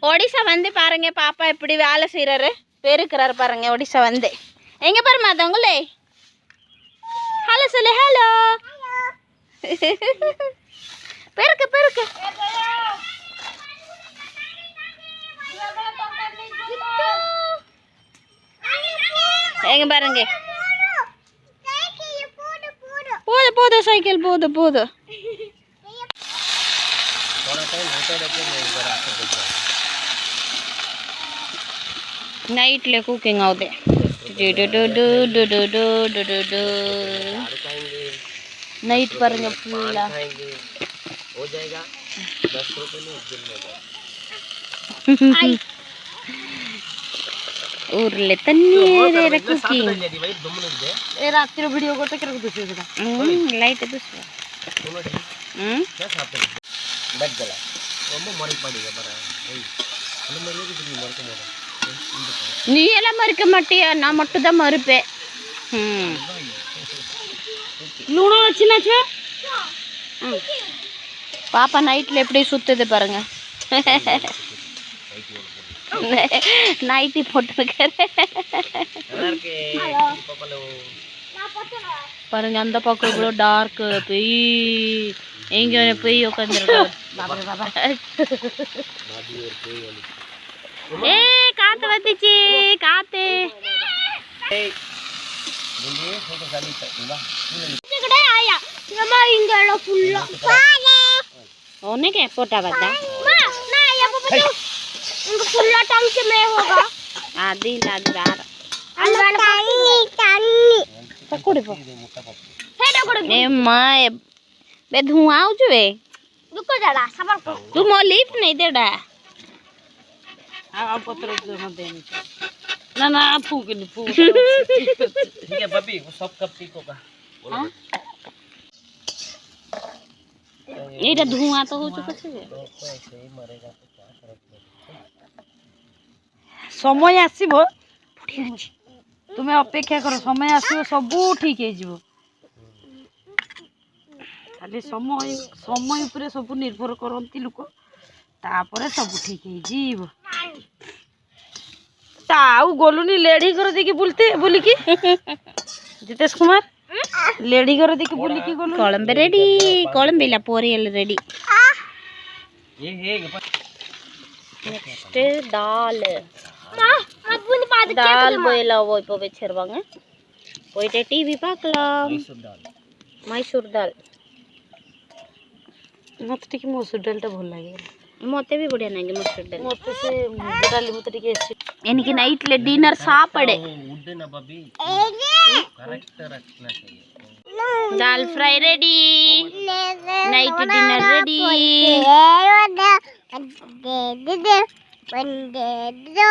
ஒடிசா வந்து பாருங்க பாப்பா எப்படி வேலை செய்கிறாரு பெருக்கிறாரு பாருங்க. ஒடிசா வந்து எங்கே பாருமா தங்களே ஹலோ சொல்லு ஹலோ பெருக்கு பெருக்கு எங்க பாருங்க போது போது சைக்கிள் போது போது நைட்ல குக்கிங் ஆகுது. நைட் பாருங்க ஃபுல்லா ಊರ್ಲೆ ತಣ್ಣೀರ ಕುಕಿಂಗ್ ರಾತ್ರಿ ವಿಡಿಯೋ ಕೊಟ್ಟೆ ಲೈಟ್ நீ எல்லாம் மறுக்க மாட்டியா? நான் மட்டும் தான் மறுப்பேன். லூனோ வச்சுனாச்சு. பாப்பா நைட்டில் எப்படி சுற்றுது பாருங்க. நைட்டி போட்டிருக்காரு பாருங்க. அந்த பக்கம் இவ்வளோ டார்க்கு போய் எங்க போய் உட்காந்துருக்கோம். ஏ காத்து வந்துச்சு காத்து. உனக்கு போட்டா பார்த்தா அது இல்லை அது வேற माँ बे धुआं आउछु बे रुको जरा सबर कर तू मो लिफ्ट नहीं देडा आ पत्र मत देनी ना ना फूक नहीं फूक ठीक है बबी वो सब कब ठीक होगा ये धुआं तो हो चुका है मरेगा तो क्या फर्क समय आसीबो तुम्हें अपेक्षा करो समय आसीबो सब ठीक है जीवो खाली समय समय उपरे सब निर्भर करती लोक तापर सब ठीक है जीव ताऊ गोलुनी लेडी कर देखी बुलते बुलिकी जितेश कुमार लेडी कर देखी बुलिकी गोलु कोलंबे रेडी कोलंबेला पोरियल रेडी ये है नेक्स्ट दाल दाल बोइला वो இப்போ வெச்சிருவாங்க போயிட்டு டிவி பார்க்கலாம் मैसूर दाल मत टिके मसूर दाल टा भल लागे मते भी बढ़िया लागे मसूर दाल मते से मुग दाल मते टिके एनिके नाइट ले डिनर सापड़े उड ना बबी करेक्ट रखना चाहिए दाल fry ready night dinner ready दे दे दे